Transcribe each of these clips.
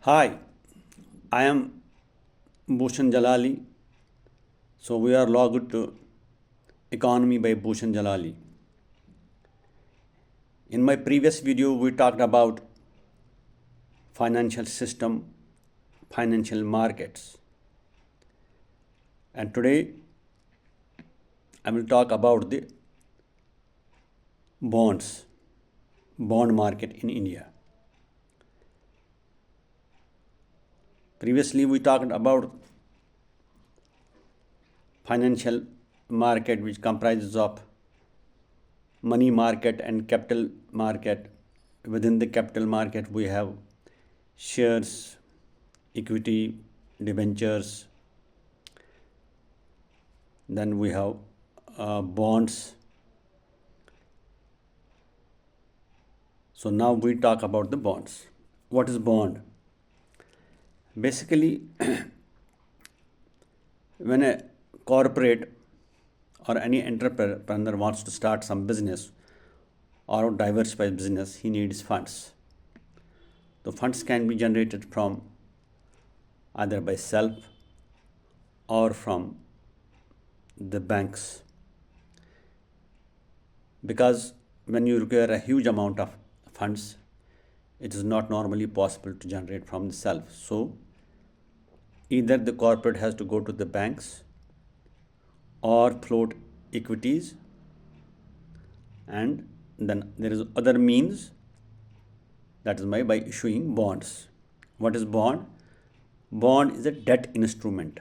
Hi, I am Bhushan Jalali. So we are logged to Economy by Bhushan Jalali. In my previous video, we talked about financial system, financial markets. And today I will talk about the bonds, bond market in India. Previously, we talked about financial market, which comprises of money market and capital market. Within the capital market, we have shares, equity, debentures, then we have bonds. So now we talk about the bonds. What is bond? Basically, when a corporate or any entrepreneur wants to start some business or diversify business, he needs funds. The funds can be generated from either by self or from the banks, because when you require a huge amount of funds, it is not normally possible to generate from the self. So either the corporate has to go to the banks or float equities, and then there is other means, that is by issuing bonds. What is bond? Bond is a debt instrument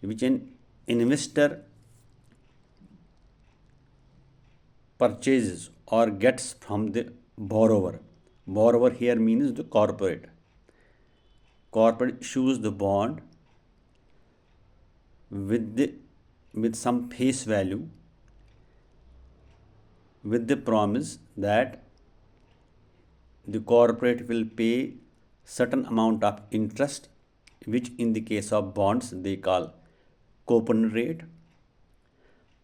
which an investor purchases or gets from the borrower. Borrower here means the corporate. Corporate issues the bond with some face value, with the promise that the corporate will pay certain amount of interest, which in the case of bonds they call coupon rate,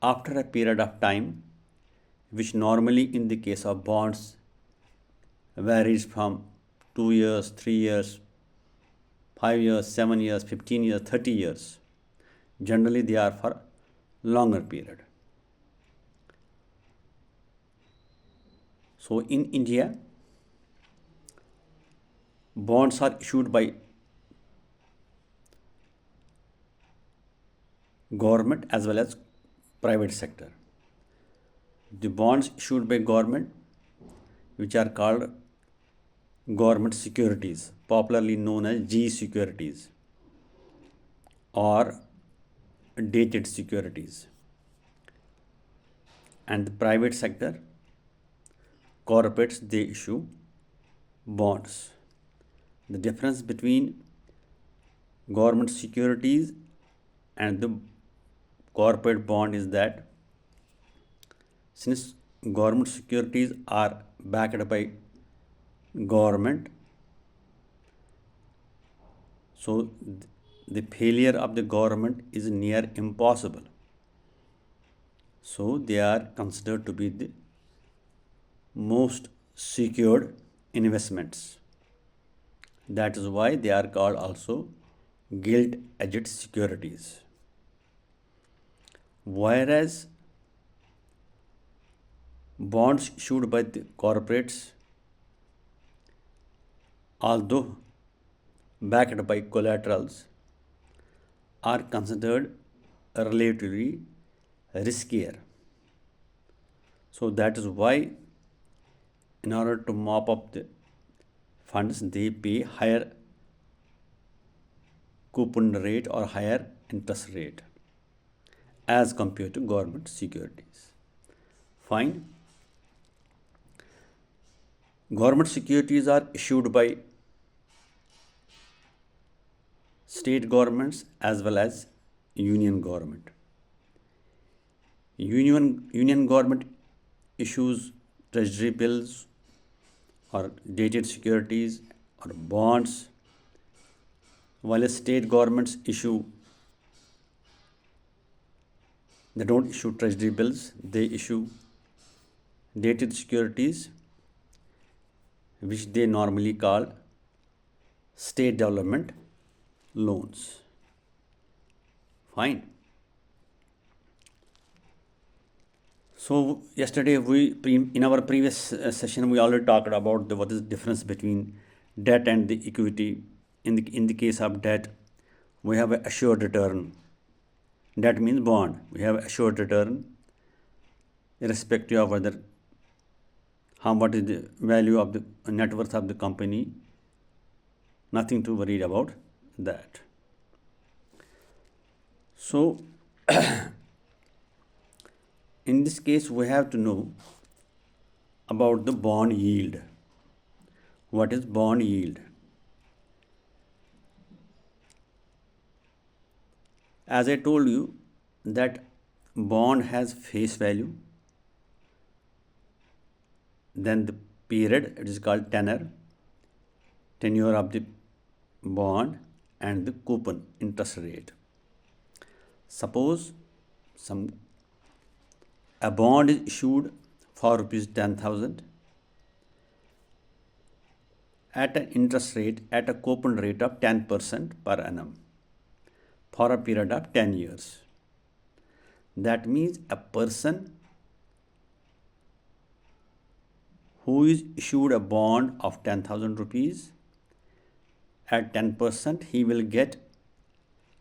after a period of time, which normally in the case of bonds varies from 2 years, 3 years, 5 years, 7 years, 15 years, 30 years. Generally they are for longer period. So in India, bonds are issued by government as well as private sector. The bonds issued by government, which are called government securities, popularly known as G securities or dated securities, and the private sector corporates, they issue bonds. The difference between government securities and the corporate bond is that since government securities are backed by government, so the failure of the government is near impossible. So they are considered to be the most secured investments. That is why they are called also gilt-edged securities. Whereas bonds issued by the corporates, although backed by collaterals, are considered relatively riskier. So that is why, in order to mop up the funds, they pay higher coupon rate or higher interest rate as compared to government securities. Fine. Government securities are issued by state governments as well as union government. Union government issues treasury bills or dated securities or bonds, while state governments they don't issue treasury bills, they issue dated securities which they normally call state development loans. Fine. So yesterday in our previous session we already talked about what is the difference between debt and the equity. In the case of debt, we have an assured return. Debt means bond. We have assured return irrespective of whether what is the value of the net worth of the company. Nothing to worry about that. So in this case we have to know about the bond yield. What is bond yield? As I told you that bond has face value, then the period, it is called tenure of the bond, and the coupon, interest rate. Suppose a bond is issued for rupees 10,000 at an interest rate, at a coupon rate of 10% per annum for a period of 10 years. That means a person who is issued a bond of 10,000 rupees at 10%, he will get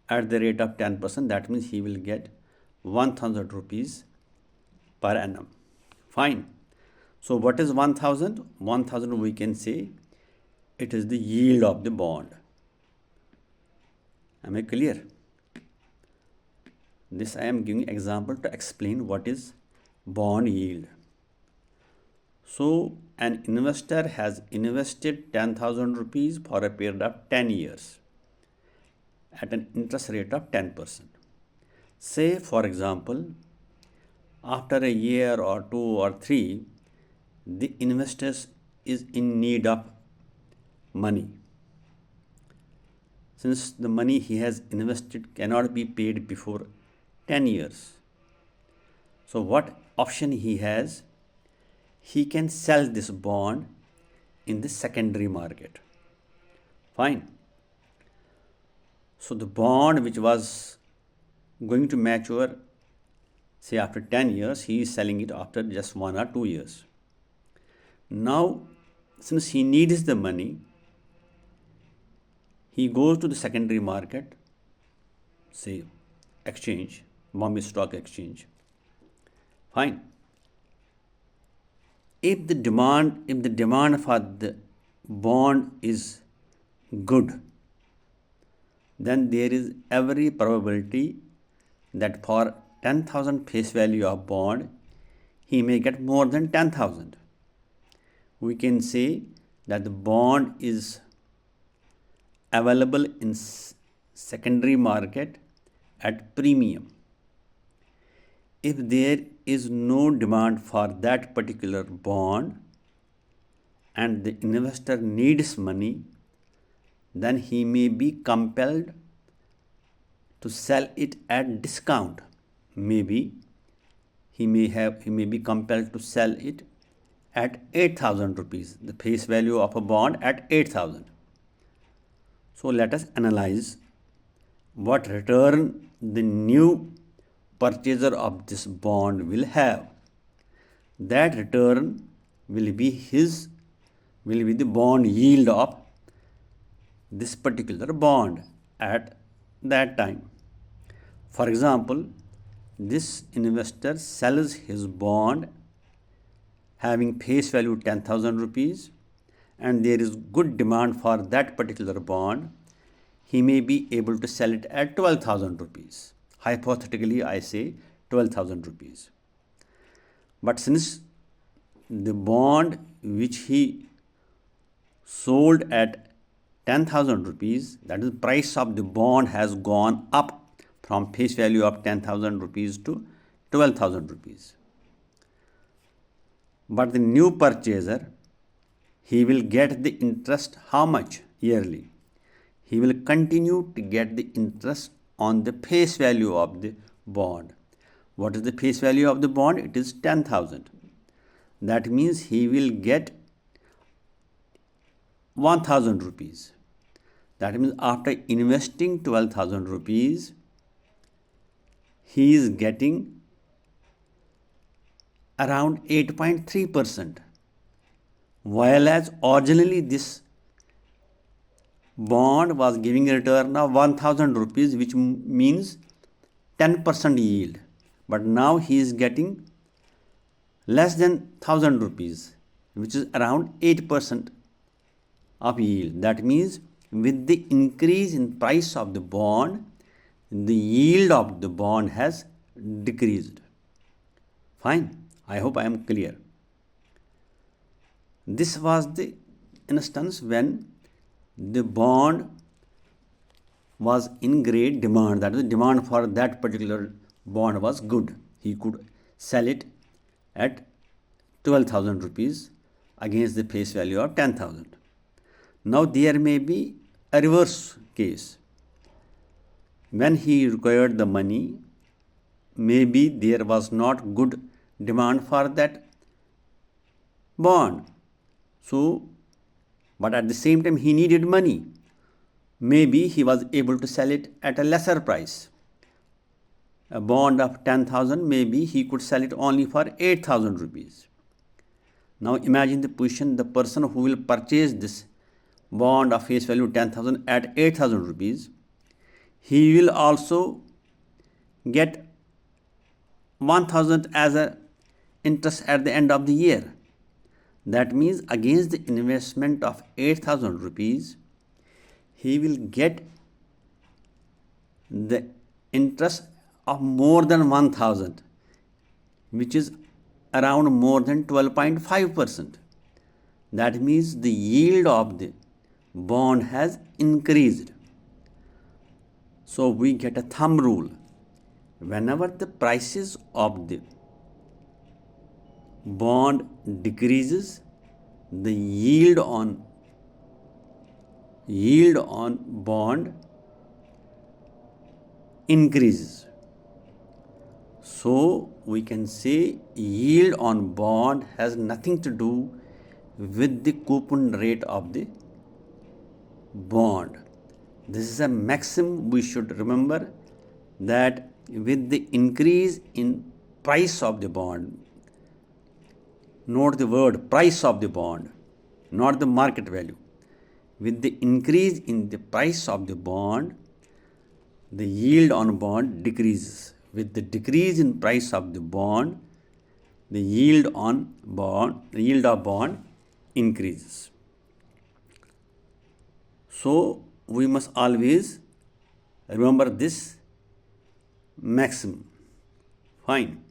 at the rate of 10%. That means he will get 1,000 rupees per annum. Fine. So what is 1,000? 1,000 we can say it is the yield of the bond. Am I clear? This I am giving example to explain what is bond yield. So an investor has invested 10,000 rupees for a period of 10 years at an interest rate of 10%. Say for example, after a year or 2 or 3, the investor is in need of money. Since the money he has invested cannot be paid before 10 years. So what option he has? He can sell this bond in the secondary market. Fine. So the bond which was going to mature, say after 10 years, he is selling it after just 1 or 2 years. Now, since he needs the money, he goes to the secondary market, say exchange, Bombay Stock Exchange. Fine. If the demand for the bond is good, then there is every probability that for 10,000 face value of bond, he may get more than 10,000. We can say that the bond is available in secondary market at premium. If there is no demand for that particular bond and the investor needs money, then he may be compelled to sell it at discount. Maybe he may be compelled to sell it at 8,000 rupees, the face value of a bond at 8,000. So let us analyze what return the new purchaser of this bond will have. That return will be the bond yield of this particular bond at that time. For example, this investor sells his bond having face value 10,000 rupees and there is good demand for that particular bond. He may be able to sell it at 12,000 rupees. Hypothetically, I say 12,000 rupees. But since the bond which he sold at 10,000 rupees, that is, the price of the bond has gone up from face value of 10,000 rupees to 12,000 rupees. But the new purchaser, he will get the interest how much yearly? He will continue to get the interest on the face value of the bond. What is the face value of the bond? It is 10,000. That means he will get 1000 rupees. That means after investing 12,000 rupees, he is getting around 8.3%, while as originally this bond was giving a return of 1000 rupees, which means 10% yield, but now he is getting less than 1000 rupees, which is around 8% of yield. That means with the increase in price of the bond, the yield of the bond has decreased. Fine, I hope I am clear. This was the instance when the bond was in great demand. That is, the demand for that particular bond was good. He could sell it at 12,000 rupees against the face value of 10,000. Now there may be a reverse case. When he required the money, maybe there was not good demand for that bond. So, but at the same time he needed money. Maybe he was able to sell it at a lesser price. A bond of 10,000, maybe he could sell it only for 8,000 rupees. Now imagine the position, the person who will purchase this bond of face value 10,000 at 8,000 rupees, he will also get 1,000 as a interest at the end of the year. That means against the investment of 8,000 rupees, he will get the interest of more than 1,000, which is around more than 12.5%. That means the yield of the bond has increased. So we get a thumb rule. Whenever the prices of the bond decreases, the yield on bond increases. So we can say yield on bond has nothing to do with the coupon rate of the bond. This is a maxim we should remember, that with the increase in price of the bond, note the word price of the bond, not the market value. With the increase in the price of the bond, the yield on bond decreases. With the decrease in price of the bond, the yield of bond increases. So we must always remember this maxim. Fine.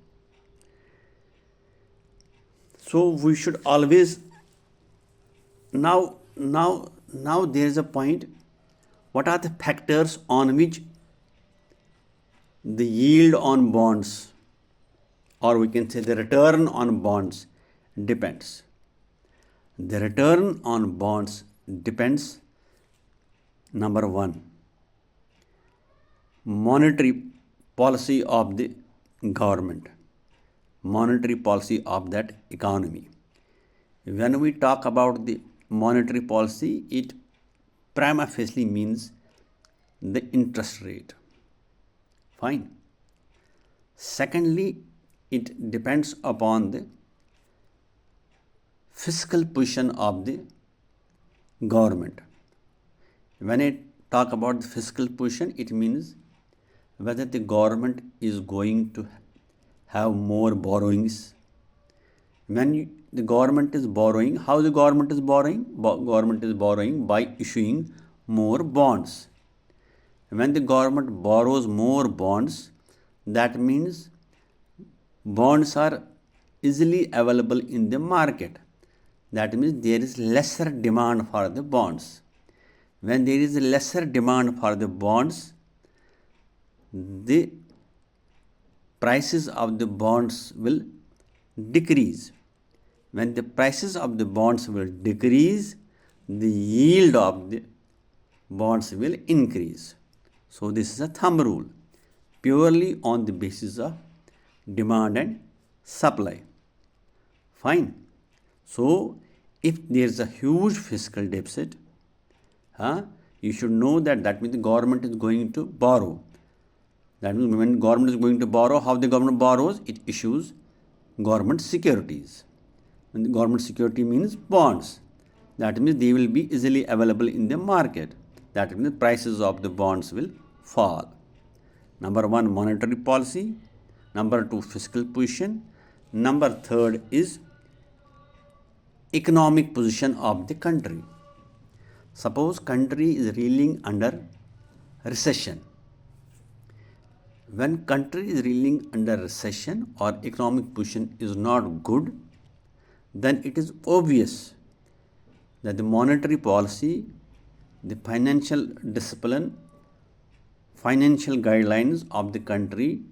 So we should always now there is a point. What are the factors on which the yield on bonds, or we can say the return on bonds, depends? The return on bonds depends, number one, monetary policy of the government, monetary policy of that economy. When we talk about the monetary policy, it prima facie means the interest rate. Fine. Secondly, it depends upon the fiscal position of the government. When I talk about the fiscal position, it means whether the government is going to have more borrowings. When the government is borrowing, how the government is borrowing? Government is borrowing by issuing more bonds. When the government borrows more bonds, that means bonds are easily available in the market. That means there is lesser demand for the bonds. When there is lesser demand for the bonds, the prices of the bonds will decrease. When the prices of the bonds will decrease, the yield of the bonds will increase. So this is a thumb rule, purely on the basis of demand and supply. Fine. So If there is a huge fiscal deficit, you should know that means the government is going to borrow. That means when government is going to borrow, how the government borrows? It issues government securities. And the government security means bonds. That means they will be easily available in the market. That means the prices of the bonds will fall. Number one, monetary policy. Number two, fiscal position. Number third is economic position of the country. Suppose country is reeling under recession. When country is reeling under recession or economic position is not good, then it is obvious that the monetary policy, the financial discipline, financial guidelines of the country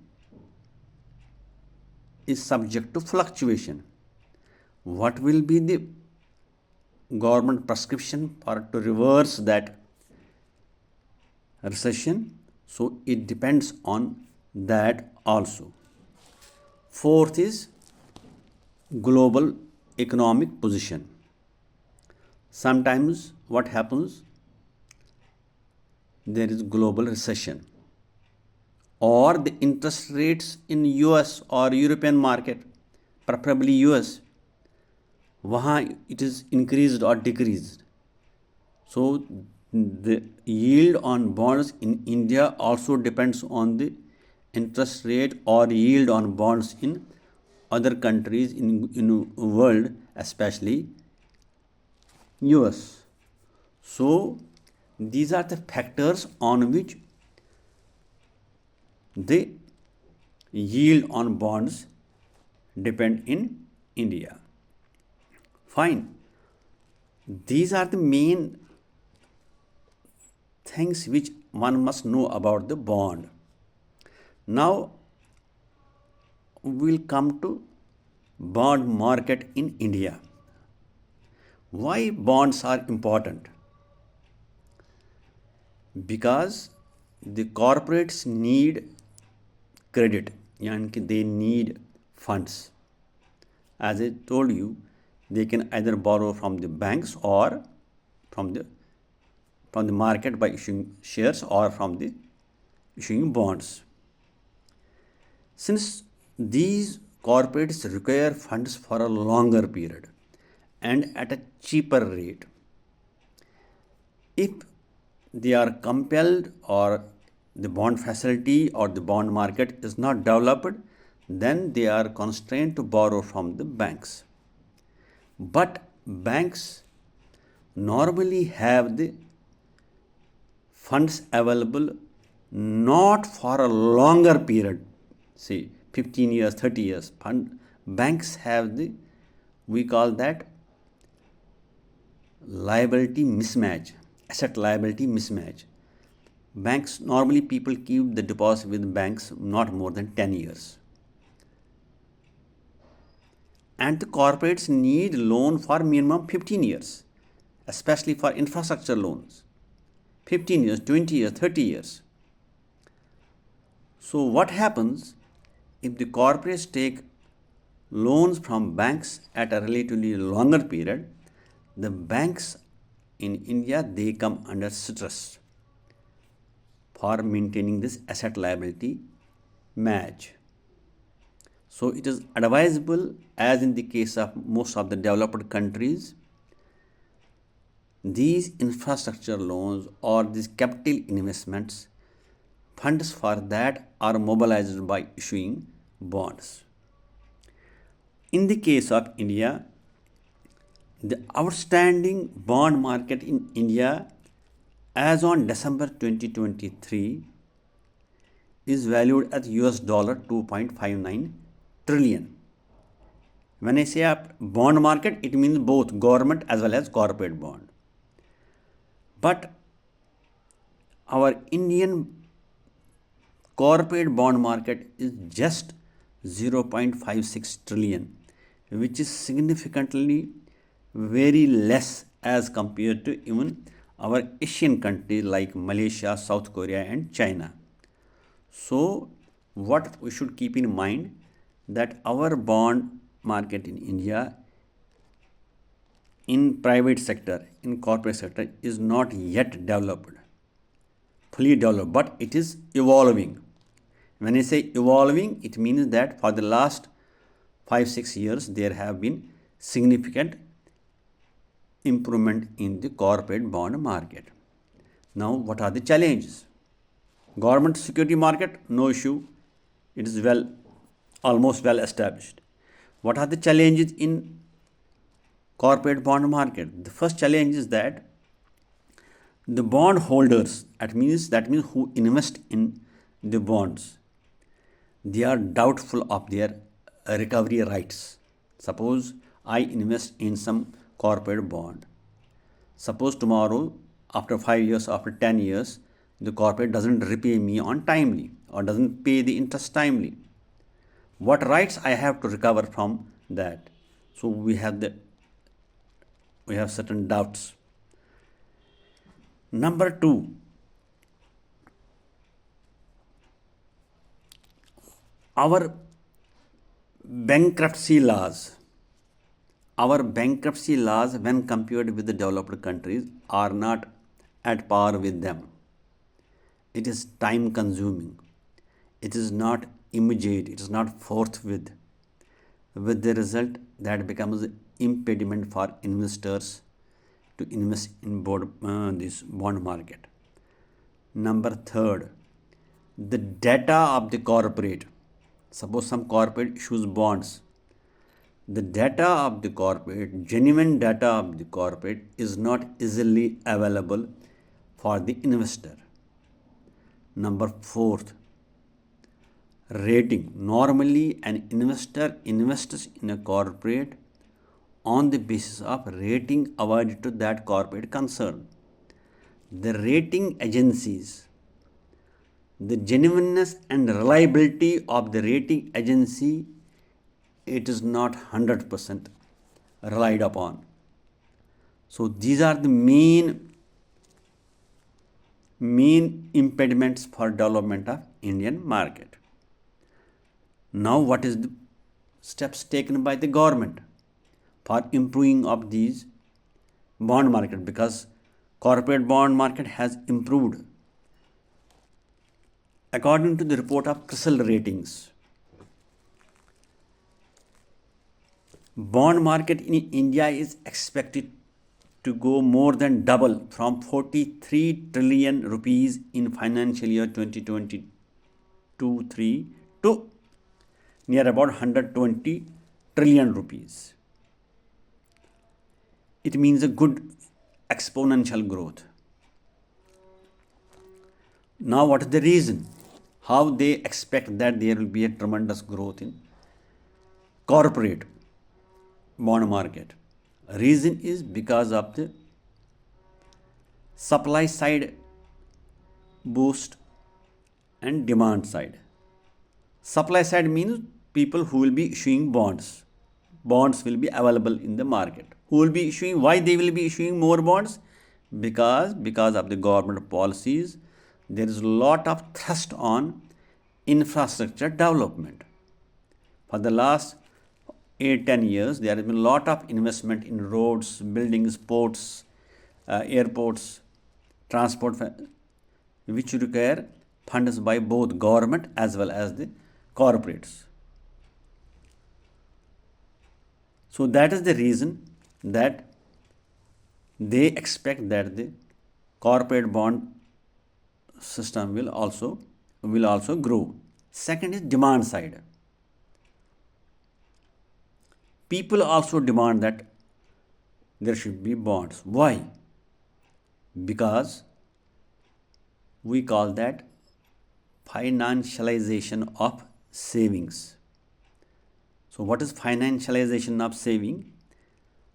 is subject to fluctuation. What will be the government prescription to reverse that recession? So it depends on that also. Fourth is global economic position. Sometimes what happens? There is global recession, or the interest rates in US or European market, preferably US, वहाँ it is increased or decreased. So the yield on bonds in India also depends on the interest rate or yield on bonds in other countries in world, especially US. So these are the factors on which the yield on bonds depend in India. Fine. These are the main things which one must know about the bond. Now we'll come to bond market in India. Why bonds are important? Because the corporates need credit, yani they need funds. As I told you, they can either borrow from the banks or from the market by issuing shares or from the issuing bonds. Since these corporates require funds for a longer period and at a cheaper rate, if they are compelled or the bond facility or the bond market is not developed, then they are constrained to borrow from the banks. But banks normally have the funds available not for a longer period, say 15 years, 30 years. Banks have we call that liability mismatch, asset liability mismatch. Banks, normally people keep the deposit with banks not more than 10 years. And the corporates need loan for minimum 15 years, especially for infrastructure loans. 15 years, 20 years, 30 years. So what happens if the corporates take loans from banks at a relatively longer period? The banks in India, they come under stress for maintaining this asset liability match. So it is advisable, as in the case of most of the developed countries, these infrastructure loans or these capital investments, funds for that are mobilized by issuing bonds. In the case of India, the outstanding bond market in India as on December 2023 is valued at US dollar 2.59 trillion. When I say bond market, it means both government as well as corporate bond. But our Indian corporate bond market is just 0.56 trillion, which is significantly very less as compared to even our Asian countries like Malaysia, South Korea and China. So what we should keep in mind that our bond market in India in private sector, in corporate sector is not yet developed, fully developed, but it is evolving. When I say evolving, it means that for the last 5-6 years there have been significant improvement in the corporate bond market. Now, what are the challenges? Government security market, no issue. It is almost well established. What are the challenges in corporate bond market? The first challenge is that the bond holders, that means who invest in the bonds, they are doubtful of their recovery rights. Suppose I invest in some corporate bond. Suppose tomorrow, after 5 years, after 10 years, the corporate doesn't repay me on timely or doesn't pay the interest timely. What rights I have to recover from that? So we have certain doubts. Number two, our bankruptcy laws. Our bankruptcy laws, when compared with the developed countries, are not at par with them. It is time consuming. It is not immediate. It is not forthwith. With the result that becomes impediment for investors to invest in this bond market. Number third, the data of the corporate. Suppose some corporate issues bonds. The data of the corporate, genuine data of the corporate, is not easily available for the investor. Number fourth, rating. Normally, an investor invests in a corporate on the basis of rating awarded to that corporate concern. The rating agencies, the genuineness and reliability of the rating agency, it is not 100% relied upon. So these are the main impediments for development of Indian market. Now, what is the steps taken by the government for improving of these bond market? Because corporate bond market has improved. According to the report of CRISIL ratings, bond market in India is expected to go more than double from 43 trillion rupees in financial year 2022-3 to near about 120 trillion rupees. It means a good exponential growth. Now, what is the reason? How they expect that there will be a tremendous growth in corporate bond market? Reason is because of the supply side boost and demand side. Supply side means people who will be issuing bonds. Bonds will be available in the market. Who will be issuing? Why they will be issuing more bonds? Because of the government policies, there is a lot of thrust on infrastructure development. For the last 8-10 years, there has been a lot of investment in roads, buildings, ports, airports, transport, which require funds by both government as well as the corporates. So that is the reason that they expect that the corporate bond system will also grow. Second is demand side. People also demand that there should be bonds. Why? Because we call that financialization of savings. So what is financialization of saving?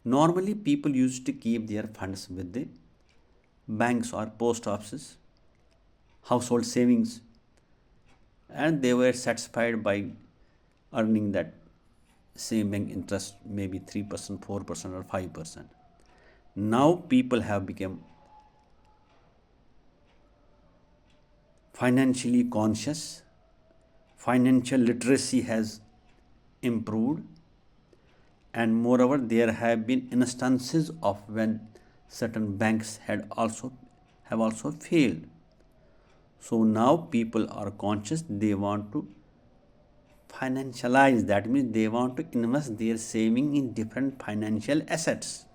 Normally people used to keep their funds with the banks or post offices, household savings, and they were satisfied by earning that same bank interest, maybe 3%, 4%, or 5%. Now people have become financially conscious, financial literacy has improved, and moreover there have been instances of when certain banks have also failed. So now people are conscious, they want to financialize, that means they want to invest their saving in different financial assets.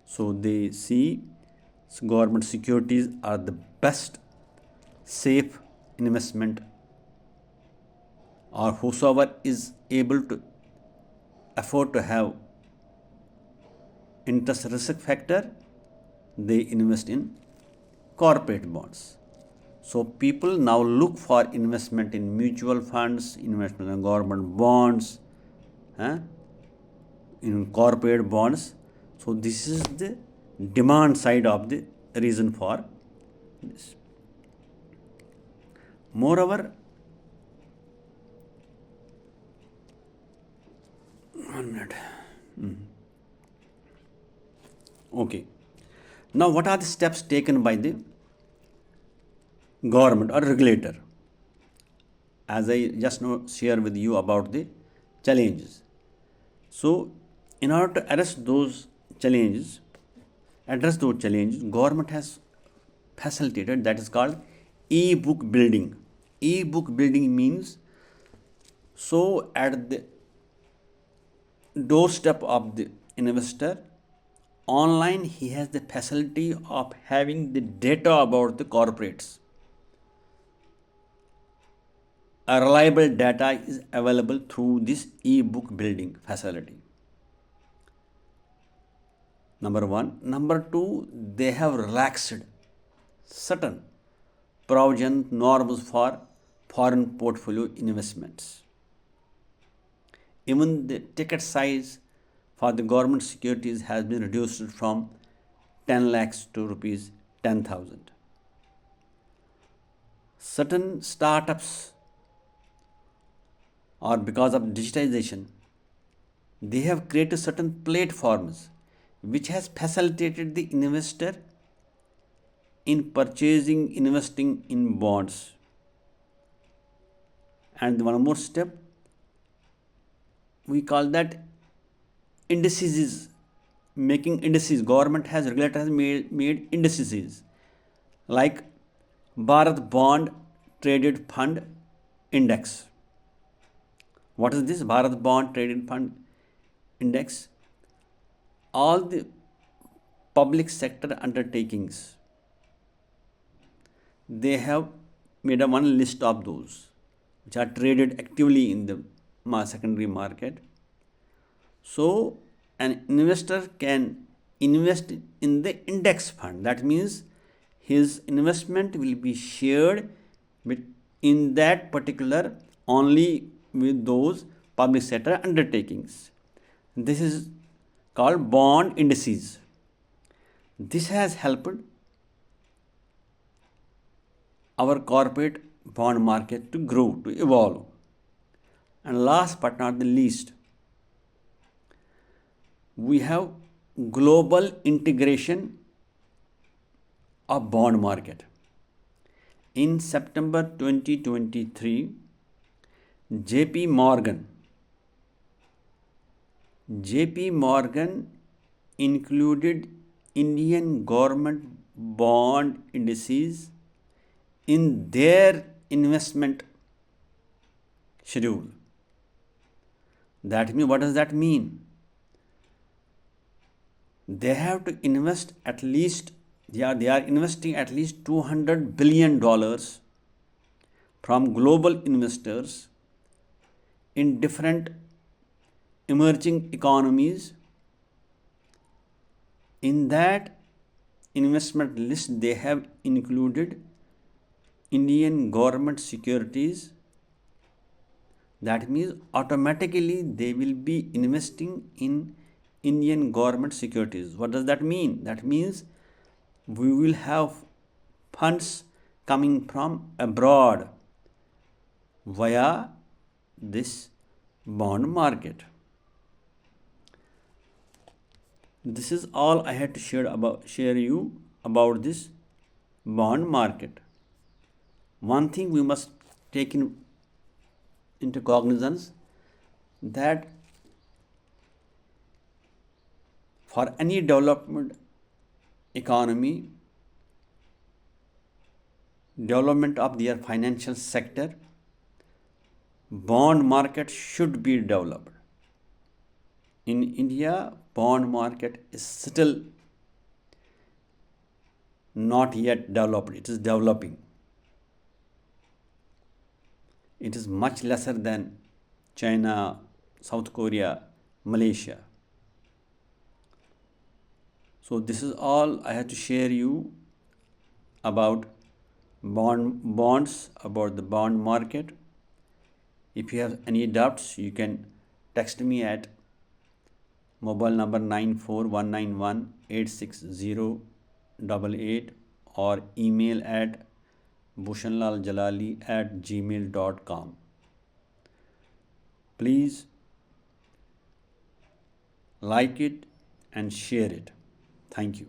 So they see government securities are the best safe investment, or whosoever is able to afford to have interest risk factor, they invest in corporate bonds. So people now look for investment in mutual funds, investment in government bonds, in corporate bonds. So this is the demand side of the reason for this. Moreover, 1 minute. Okay. Now, what are the steps taken by the government or regulator? As I just now share with you about the challenges. So, in order to address those challenges, government has facilitated, that is called e-book building. E-book building means, so at the doorstep of the investor, online he has the facility of having the data about the corporates. A reliable data is available through this e-book building facility. Number one. Number two, they have relaxed certain provision norms for foreign portfolio investments. Even the ticket size for the government securities has been reduced from 10 lakhs to rupees 10,000. Certain startups, or because of digitization, they have created certain platforms which has facilitated the investor in purchasing, investing in bonds. And one more step, we call that indices, making indices. Government has, regulator has made indices like Bharat Bond Traded Fund Index. What is this Bharat Bond Traded Fund Index? All the public sector undertakings, they have made a one list of those which are traded actively in the secondary market. So an investor can invest in the index fund. That means his investment will be shared with in that particular only with those public sector undertakings. This is called bond indices. This has helped our corporate bond market to grow, to evolve. And last but not the least, we have global integration of bond market. In September 2023, JP Morgan included Indian government bond indices in their investment schedule. That means, what does that mean? They have to invest at least, they are investing at least $200 billion from global investors in different emerging economies. In that investment list, they have included Indian government securities. That means automatically they will be investing in Indian government securities. What does that mean? That means we will have funds coming from abroad via this bond market. This is all I had to share you about this bond market. One thing we must take into cognizance, that For any development economy, development of their financial sector, bond market should be developed. In India, bond market is still not yet developed. It is developing. It is much lesser than China, South Korea, Malaysia. So this is all I have to share you about bonds, about the bond market. If you have any doubts, you can text me at mobile number 9419186088 or email at bhushanlaljalali@gmail.com. Please like it and share it. Thank you.